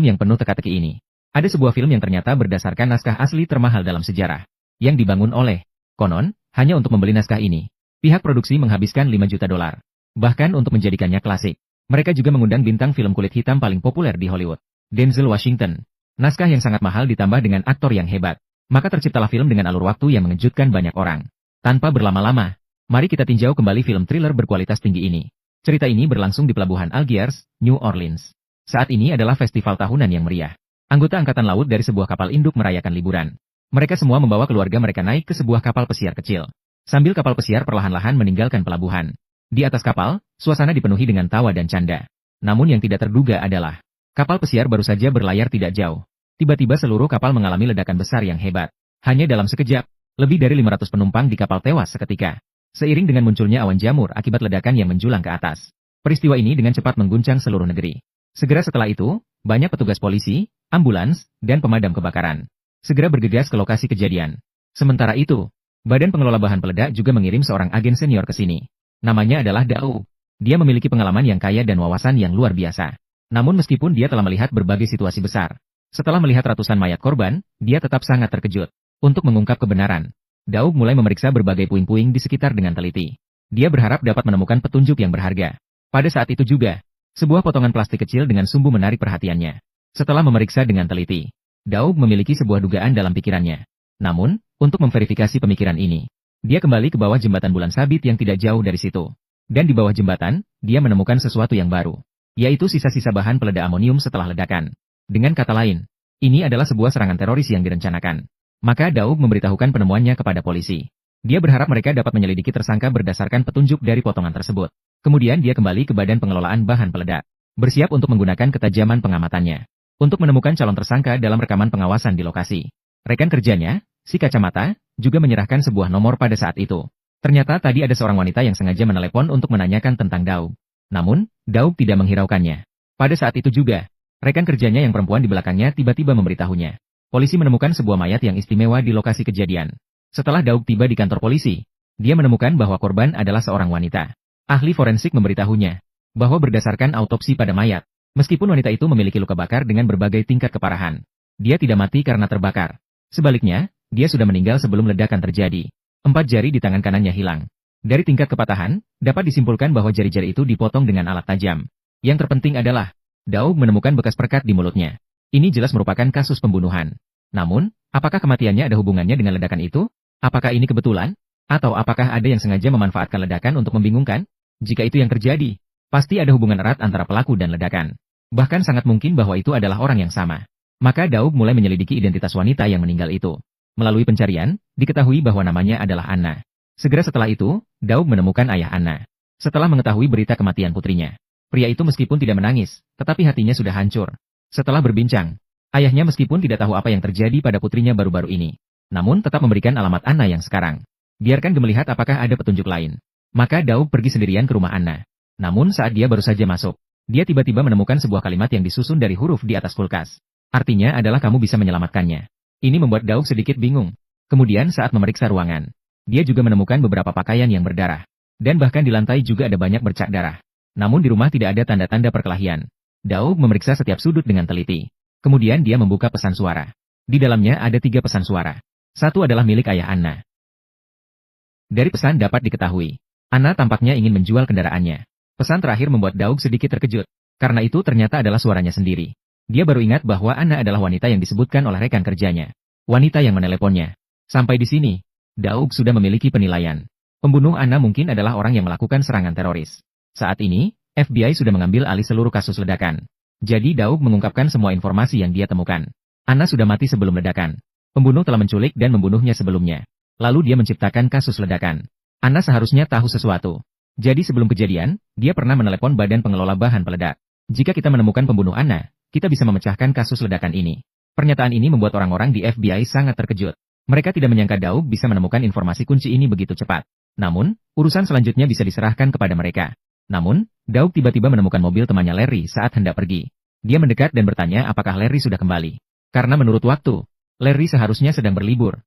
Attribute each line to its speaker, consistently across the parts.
Speaker 1: yang penuh teka-teki ini. Ada sebuah film yang ternyata berdasarkan naskah asli termahal dalam sejarah, yang dibangun oleh, konon, hanya untuk membeli naskah ini. Pihak produksi menghabiskan 5 juta dolar. Bahkan untuk menjadikannya klasik, mereka juga mengundang bintang film kulit hitam paling populer di Hollywood, Denzel Washington. Naskah yang sangat mahal ditambah dengan aktor yang hebat, maka terciptalah film dengan alur waktu yang mengejutkan banyak orang. Tanpa berlama-lama, mari kita tinjau kembali film thriller berkualitas tinggi ini. Cerita ini berlangsung di Pelabuhan Algiers, New Orleans. Saat ini adalah festival tahunan yang meriah. Anggota angkatan laut dari sebuah kapal induk merayakan liburan. Mereka semua membawa keluarga mereka naik ke sebuah kapal pesiar kecil. Sambil kapal pesiar perlahan-lahan meninggalkan pelabuhan. Di atas kapal, suasana dipenuhi dengan tawa dan canda. Namun yang tidak terduga adalah, kapal pesiar baru saja berlayar tidak jauh. Tiba-tiba seluruh kapal mengalami ledakan besar yang hebat. Hanya dalam sekejap, lebih dari 500 penumpang di kapal tewas seketika. Seiring dengan munculnya awan jamur akibat ledakan yang menjulang ke atas. Peristiwa ini dengan cepat mengguncang seluruh negeri. Segera setelah itu, banyak petugas polisi, ambulans, dan pemadam kebakaran segera bergegas ke lokasi kejadian. Sementara itu, Badan Pengelola Bahan Peledak juga mengirim seorang agen senior ke sini. Namanya adalah Daoub. Dia memiliki pengalaman yang kaya dan wawasan yang luar biasa. Namun meskipun dia telah melihat berbagai situasi besar, setelah melihat ratusan mayat korban, dia tetap sangat terkejut. Untuk mengungkap kebenaran, Daoub mulai memeriksa berbagai puing-puing di sekitar dengan teliti. Dia berharap dapat menemukan petunjuk yang berharga. Pada saat itu juga, sebuah potongan plastik kecil dengan sumbu menarik perhatiannya. Setelah memeriksa dengan teliti, Daoub memiliki sebuah dugaan dalam pikirannya. Namun, untuk memverifikasi pemikiran ini, dia kembali ke bawah jembatan bulan sabit yang tidak jauh dari situ. Dan di bawah jembatan, dia menemukan sesuatu yang baru, yaitu sisa-sisa bahan peledak amonium setelah ledakan. Dengan kata lain, ini adalah sebuah serangan teroris yang direncanakan. Maka Daoub memberitahukan penemuannya kepada polisi. Dia berharap mereka dapat menyelidiki tersangka berdasarkan petunjuk dari potongan tersebut. Kemudian dia kembali ke Badan Pengelolaan Bahan Peledak, bersiap untuk menggunakan ketajaman pengamatannya untuk menemukan calon tersangka dalam rekaman pengawasan di lokasi. Rekan kerjanya, si kacamata, juga menyerahkan sebuah nomor pada saat itu. Ternyata tadi ada seorang wanita yang sengaja menelepon untuk menanyakan tentang Daoub. Namun, Daoub tidak menghiraukannya. Pada saat itu juga, rekan kerjanya yang perempuan di belakangnya tiba-tiba memberitahunya. Polisi menemukan sebuah mayat yang istimewa di lokasi kejadian. Setelah Daoub tiba di kantor polisi, dia menemukan bahwa korban adalah seorang wanita. Ahli forensik memberitahunya bahwa berdasarkan autopsi pada mayat, meskipun wanita itu memiliki luka bakar dengan berbagai tingkat keparahan, dia tidak mati karena terbakar. Sebaliknya, dia sudah meninggal sebelum ledakan terjadi. 4 jari di tangan kanannya hilang. Dari tingkat kepatahan, dapat disimpulkan bahwa jari-jari itu dipotong dengan alat tajam. Yang terpenting adalah, Daoub menemukan bekas perekat di mulutnya. Ini jelas merupakan kasus pembunuhan. Namun, apakah kematiannya ada hubungannya dengan ledakan itu? Apakah ini kebetulan? Atau apakah ada yang sengaja memanfaatkan ledakan untuk membingungkan? Jika itu yang terjadi, pasti ada hubungan erat antara pelaku dan ledakan. Bahkan sangat mungkin bahwa itu adalah orang yang sama. Maka Daoub mulai menyelidiki identitas wanita yang meninggal itu. Melalui pencarian, diketahui bahwa namanya adalah Anna. Segera setelah itu, Daoub menemukan ayah Anna. Setelah mengetahui berita kematian putrinya, pria itu meskipun tidak menangis, tetapi hatinya sudah hancur. Setelah berbincang, ayahnya meskipun tidak tahu apa yang terjadi pada putrinya baru-baru ini, namun tetap memberikan alamat Anna yang sekarang. Biarkan dia melihat apakah ada petunjuk lain. Maka Daoub pergi sendirian ke rumah Anna. Namun saat dia baru saja masuk, dia tiba-tiba menemukan sebuah kalimat yang disusun dari huruf di atas kulkas. Artinya adalah kamu bisa menyelamatkannya. Ini membuat Daoub sedikit bingung. Kemudian saat memeriksa ruangan, dia juga menemukan beberapa pakaian yang berdarah. Dan bahkan di lantai juga ada banyak bercak darah. Namun di rumah tidak ada tanda-tanda perkelahian. Daoub memeriksa setiap sudut dengan teliti. Kemudian dia membuka pesan suara. Di dalamnya ada 3 pesan suara. Satu adalah milik ayah Anna. Dari pesan dapat diketahui, Anna tampaknya ingin menjual kendaraannya. Pesan terakhir membuat Daoub sedikit terkejut. Karena itu ternyata adalah suaranya sendiri. Dia baru ingat bahwa Anna adalah wanita yang disebutkan oleh rekan kerjanya. Wanita yang meneleponnya. Sampai di sini, Daoub sudah memiliki penilaian. Pembunuh Anna mungkin adalah orang yang melakukan serangan teroris. Saat ini, FBI sudah mengambil alih seluruh kasus ledakan. Jadi Daoub mengungkapkan semua informasi yang dia temukan. Anna sudah mati sebelum ledakan. Pembunuh telah menculik dan membunuhnya sebelumnya. Lalu dia menciptakan kasus ledakan. Anna seharusnya tahu sesuatu. Jadi sebelum kejadian, dia pernah menelepon Badan Pengelola Bahan Peledak. Jika kita menemukan pembunuh Anna, kita bisa memecahkan kasus ledakan ini. Pernyataan ini membuat orang-orang di FBI sangat terkejut. Mereka tidak menyangka Daoub bisa menemukan informasi kunci ini begitu cepat. Namun, urusan selanjutnya bisa diserahkan kepada mereka. Namun, Daoub tiba-tiba menemukan mobil temannya Larry saat hendak pergi. Dia mendekat dan bertanya apakah Larry sudah kembali. Karena menurut waktu, Larry seharusnya sedang berlibur.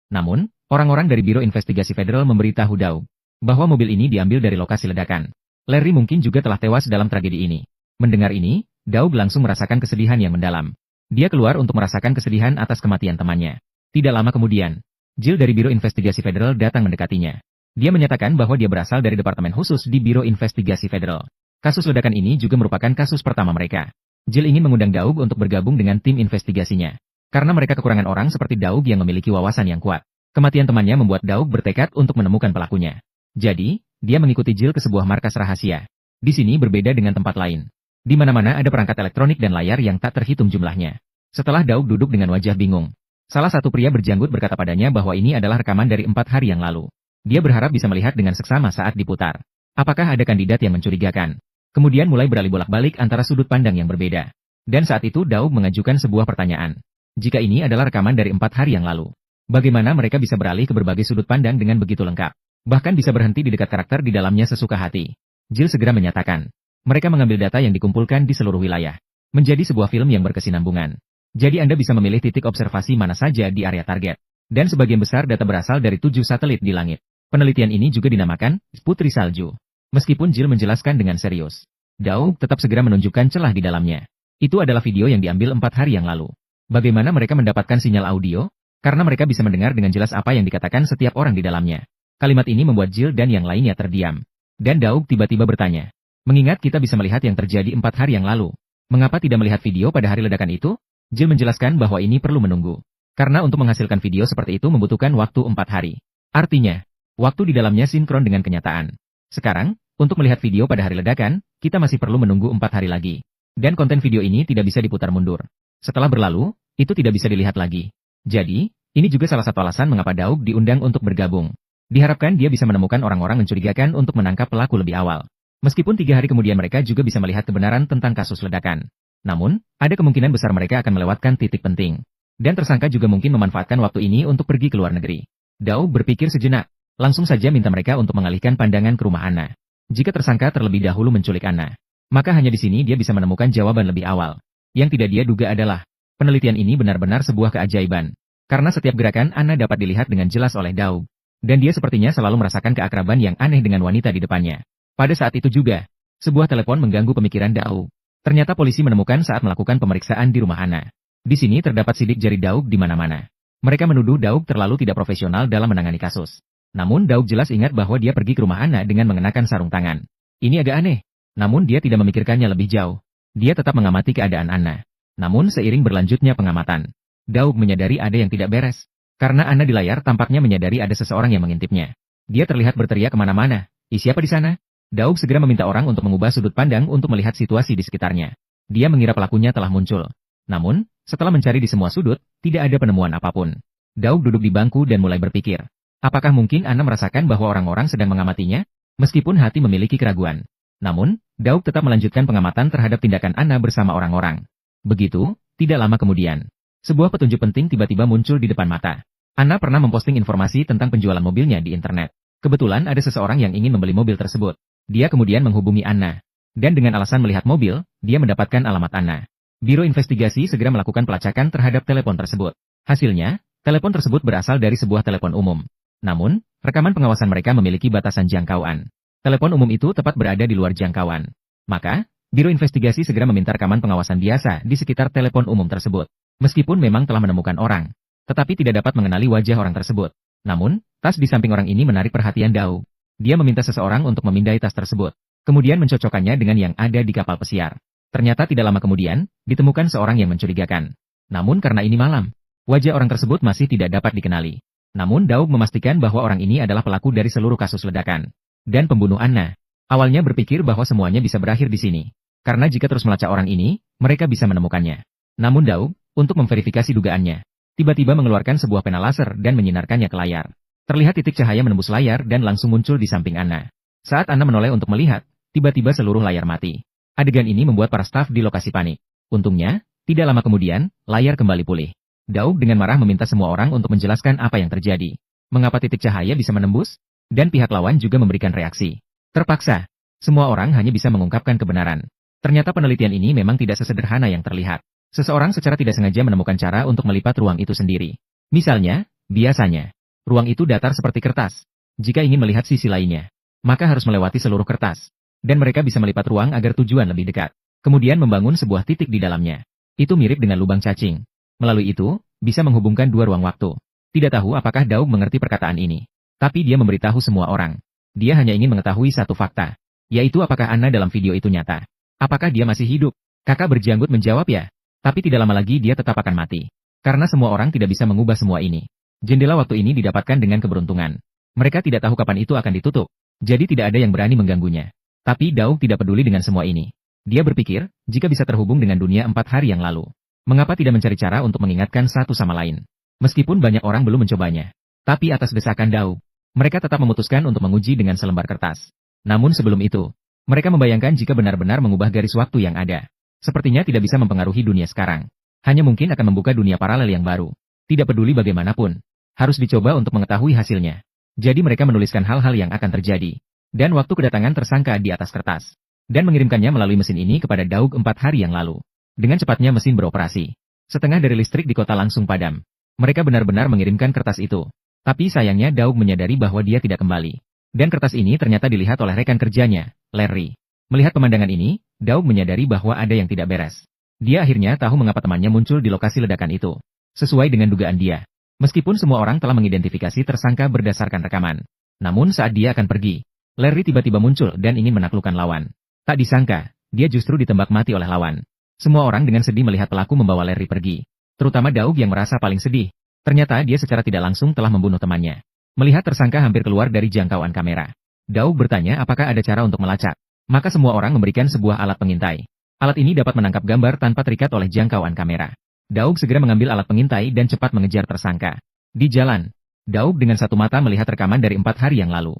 Speaker 1: Namun, orang-orang dari Biro Investigasi Federal memberitahu Daoub bahwa mobil ini diambil dari lokasi ledakan. Larry mungkin juga telah tewas dalam tragedi ini. Mendengar ini, Daug langsung merasakan kesedihan yang mendalam. Dia keluar untuk merasakan kesedihan atas kematian temannya. Tidak lama kemudian, Jill dari Biro Investigasi Federal datang mendekatinya. Dia menyatakan bahwa dia berasal dari Departemen Khusus di Biro Investigasi Federal. Kasus ledakan ini juga merupakan kasus pertama mereka. Jill ingin mengundang Daug untuk bergabung dengan tim investigasinya. Karena mereka kekurangan orang seperti Daug yang memiliki wawasan yang kuat. Kematian temannya membuat Daug bertekad untuk menemukan pelakunya. Jadi, dia mengikuti Jill ke sebuah markas rahasia. Di sini berbeda dengan tempat lain. Di mana-mana ada perangkat elektronik dan layar yang tak terhitung jumlahnya. Setelah Daug duduk dengan wajah bingung, salah satu pria berjanggut berkata padanya bahwa ini adalah rekaman dari 4 hari yang lalu. Dia berharap bisa melihat dengan seksama saat diputar. Apakah ada kandidat yang mencurigakan? Kemudian mulai beralih bolak-balik antara sudut pandang yang berbeda. Dan saat itu Daug mengajukan sebuah pertanyaan. Jika ini adalah rekaman dari 4 hari yang lalu, bagaimana mereka bisa beralih ke berbagai sudut pandang dengan begitu lengkap? Bahkan bisa berhenti di dekat karakter di dalamnya sesuka hati. Jill segera menyatakan, mereka mengambil data yang dikumpulkan di seluruh wilayah. Menjadi sebuah film yang berkesinambungan. Jadi Anda bisa memilih titik observasi mana saja di area target. Dan sebagian besar data berasal dari 7 satelit di langit. Penelitian ini juga dinamakan Putri Salju. Meskipun Jill menjelaskan dengan serius, Daug tetap segera menunjukkan celah di dalamnya. Itu adalah video yang diambil 4 hari yang lalu. Bagaimana mereka mendapatkan sinyal audio? Karena mereka bisa mendengar dengan jelas apa yang dikatakan setiap orang di dalamnya. Kalimat ini membuat Jill dan yang lainnya terdiam. Dan Daug tiba-tiba bertanya, mengingat kita bisa melihat yang terjadi 4 hari yang lalu, mengapa tidak melihat video pada hari ledakan itu? Jill menjelaskan bahwa ini perlu menunggu. Karena untuk menghasilkan video seperti itu membutuhkan waktu 4 hari. Artinya, waktu di dalamnya sinkron dengan kenyataan. Sekarang, untuk melihat video pada hari ledakan, kita masih perlu menunggu 4 hari lagi. Dan konten video ini tidak bisa diputar mundur. Setelah berlalu, itu tidak bisa dilihat lagi. Jadi, ini juga salah satu alasan mengapa Daug diundang untuk bergabung. Diharapkan dia bisa menemukan orang-orang mencurigakan untuk menangkap pelaku lebih awal. Meskipun 3 hari kemudian mereka juga bisa melihat kebenaran tentang kasus ledakan. Namun, ada kemungkinan besar mereka akan melewatkan titik penting. Dan tersangka juga mungkin memanfaatkan waktu ini untuk pergi ke luar negeri. Daug berpikir sejenak. Langsung saja minta mereka untuk mengalihkan pandangan ke rumah Anna. Jika tersangka terlebih dahulu menculik Anna, maka hanya di sini dia bisa menemukan jawaban lebih awal. Yang tidak dia duga adalah, penelitian ini benar-benar sebuah keajaiban. Karena setiap gerakan Anna dapat dilihat dengan jelas oleh Daug. Dan dia sepertinya selalu merasakan keakraban yang aneh dengan wanita di depannya. Pada saat itu juga, sebuah telepon mengganggu pemikiran Daug. Ternyata polisi menemukan saat melakukan pemeriksaan di rumah Anna. Di sini terdapat sidik jari Daug di mana-mana. Mereka menuduh Daug terlalu tidak profesional dalam menangani kasus. Namun Daug jelas ingat bahwa dia pergi ke rumah Anna dengan mengenakan sarung tangan. Ini agak aneh. Namun dia tidak memikirkannya lebih jauh. Dia tetap mengamati keadaan Anna. Namun seiring berlanjutnya pengamatan, Daug menyadari ada yang tidak beres. Karena Anna di layar tampaknya menyadari ada seseorang yang mengintipnya. Dia terlihat berteriak kemana-mana. Siapa di sana? Daug segera meminta orang untuk mengubah sudut pandang untuk melihat situasi di sekitarnya. Dia mengira pelakunya telah muncul. Namun, setelah mencari di semua sudut, tidak ada penemuan apapun. Daug duduk di bangku dan mulai berpikir. Apakah mungkin Anna merasakan bahwa orang-orang sedang mengamatinya? Meskipun hati memiliki keraguan. Namun, Daug tetap melanjutkan pengamatan terhadap tindakan Anna bersama orang-orang. Begitu, tidak lama kemudian, sebuah petunjuk penting tiba-tiba muncul di depan mata. Anna pernah memposting informasi tentang penjualan mobilnya di internet. Kebetulan ada seseorang yang ingin membeli mobil tersebut. Dia kemudian menghubungi Anna. Dan dengan alasan melihat mobil, dia mendapatkan alamat Anna. Biro investigasi segera melakukan pelacakan terhadap telepon tersebut. Hasilnya, telepon tersebut berasal dari sebuah telepon umum. Namun, rekaman pengawasan mereka memiliki batasan jangkauan. Telepon umum itu tepat berada di luar jangkauan. Maka, Biro investigasi segera meminta rekaman pengawasan biasa di sekitar telepon umum tersebut. Meskipun memang telah menemukan orang, tetapi tidak dapat mengenali wajah orang tersebut. Namun, tas di samping orang ini menarik perhatian Daug. Dia meminta seseorang untuk memindai tas tersebut, kemudian mencocokkannya dengan yang ada di kapal pesiar. Ternyata tidak lama kemudian, ditemukan seorang yang mencurigakan. Namun karena ini malam, wajah orang tersebut masih tidak dapat dikenali. Namun Daug memastikan bahwa orang ini adalah pelaku dari seluruh kasus ledakan. Dan pembunuh Anna. Awalnya berpikir bahwa semuanya bisa berakhir di sini. Karena jika terus melacak orang ini, mereka bisa menemukannya. Namun Daug, untuk memverifikasi dugaannya, tiba-tiba mengeluarkan sebuah pena laser dan menyinarkannya ke layar. Terlihat titik cahaya menembus layar dan langsung muncul di samping Anna. Saat Anna menoleh untuk melihat, tiba-tiba seluruh layar mati. Adegan ini membuat para staf di lokasi panik. Untungnya, tidak lama kemudian, layar kembali pulih. Daug dengan marah meminta semua orang untuk menjelaskan apa yang terjadi. Mengapa titik cahaya bisa menembus? Dan pihak lawan juga memberikan reaksi. Terpaksa, semua orang hanya bisa mengungkapkan kebenaran. Ternyata penelitian ini memang tidak sesederhana yang terlihat. Seseorang secara tidak sengaja menemukan cara untuk melipat ruang itu sendiri. Misalnya, biasanya, ruang itu datar seperti kertas. Jika ingin melihat sisi lainnya, maka harus melewati seluruh kertas. Dan mereka bisa melipat ruang agar tujuan lebih dekat. kemudian membangun sebuah titik di dalamnya. Itu mirip dengan lubang cacing. Melalui itu, bisa menghubungkan dua ruang waktu. Tidak tahu apakah Daug mengerti perkataan ini. Tapi dia memberitahu semua orang. Dia hanya ingin mengetahui satu fakta. Yaitu apakah Anna dalam video itu nyata. Apakah dia masih hidup? Kakak berjanggut menjawab ya. Tapi tidak lama lagi dia tetap akan mati. Karena semua orang tidak bisa mengubah semua ini. Jendela waktu ini didapatkan dengan keberuntungan. Mereka tidak tahu kapan itu akan ditutup. Jadi tidak ada yang berani mengganggunya. Tapi Daug tidak peduli dengan semua ini. Dia berpikir, jika bisa terhubung dengan dunia 4 hari yang lalu. Mengapa tidak mencari cara untuk mengingatkan satu sama lain? Meskipun banyak orang belum mencobanya. Tapi atas desakan Daug, mereka tetap memutuskan untuk menguji dengan selembar kertas. Namun sebelum itu, mereka membayangkan jika benar-benar mengubah garis waktu yang ada. Sepertinya tidak bisa mempengaruhi dunia sekarang. Hanya mungkin akan membuka dunia paralel yang baru. Tidak peduli bagaimanapun. Harus dicoba untuk mengetahui hasilnya. Jadi mereka menuliskan hal-hal yang akan terjadi. Dan waktu kedatangan tersangka di atas kertas. Dan mengirimkannya melalui mesin ini kepada Daug 4 hari yang lalu. Dengan cepatnya mesin beroperasi. Setengah dari listrik di kota langsung padam. Mereka benar-benar mengirimkan kertas itu. Tapi sayangnya Daug menyadari bahwa dia tidak kembali. Dan kertas ini ternyata dilihat oleh rekan kerjanya, Larry. Melihat pemandangan ini, Daug menyadari bahwa ada yang tidak beres. Dia akhirnya tahu mengapa temannya muncul di lokasi ledakan itu. Sesuai dengan dugaan dia. Meskipun semua orang telah mengidentifikasi tersangka berdasarkan rekaman. Namun saat dia akan pergi, Larry tiba-tiba muncul dan ingin menaklukkan lawan. Tak disangka, dia justru ditembak mati oleh lawan. Semua orang dengan sedih melihat pelaku membawa Larry pergi. Terutama Daug yang merasa paling sedih. Ternyata dia secara tidak langsung telah membunuh temannya. Melihat tersangka hampir keluar dari jangkauan kamera. Daug bertanya apakah ada cara untuk melacak. Maka semua orang memberikan sebuah alat pengintai. Alat ini dapat menangkap gambar tanpa terikat oleh jangkauan kamera. Daug segera mengambil alat pengintai dan cepat mengejar tersangka. Di jalan, Daug dengan satu mata melihat rekaman dari 4 hari yang lalu.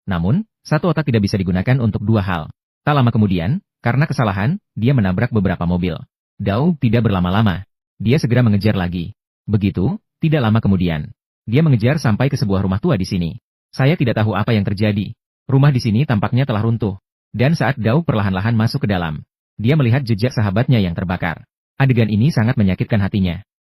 Speaker 1: Namun, satu otak tidak bisa digunakan untuk dua hal. Tak lama kemudian, karena kesalahan, dia menabrak beberapa mobil. Daug tidak berlama-lama. Dia segera mengejar lagi. Begitu, tidak lama kemudian. Dia mengejar sampai ke sebuah rumah tua di sini. Saya tidak tahu apa yang terjadi. Rumah di sini tampaknya telah runtuh. Dan saat Daug perlahan-lahan masuk ke dalam, dia melihat jejak sahabatnya yang terbakar. Adegan ini sangat menyakitkan hatinya.